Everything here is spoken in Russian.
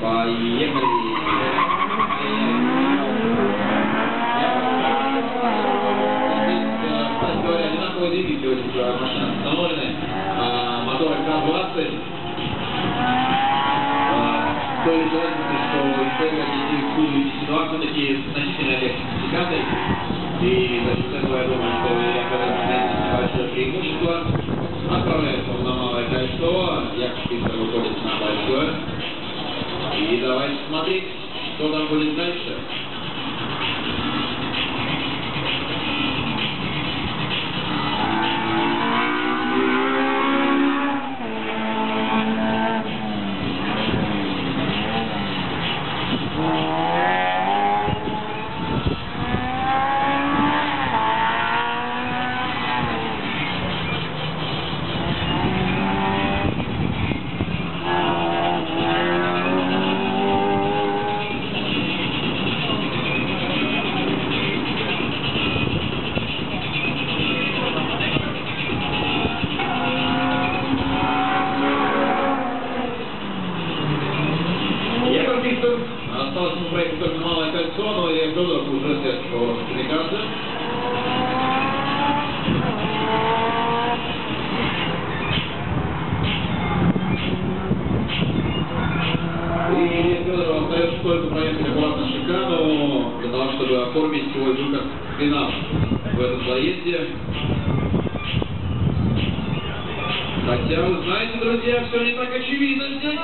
Поехали! Кстати говоря, одинаковый двигатель, машина установлены, мотор КА-20. Стоит разница, что исследователи Q-2 все-таки значительно легче сертификаты, и за счет этого я думаю, что я большое преимущество. Отправляется он на малое кольцо, Яков выходит на большое. И давайте смотреть, что там будет дальше. Осталось ему проехать только малое кольцо, но Илья Федоров уже средств по сертификации. И Илья Федоров остается только проехать аккуратно шикану для того, чтобы оформить свой выход в финал в этом заезде. Хотя, вы знаете, друзья, все не так очевидно здесь.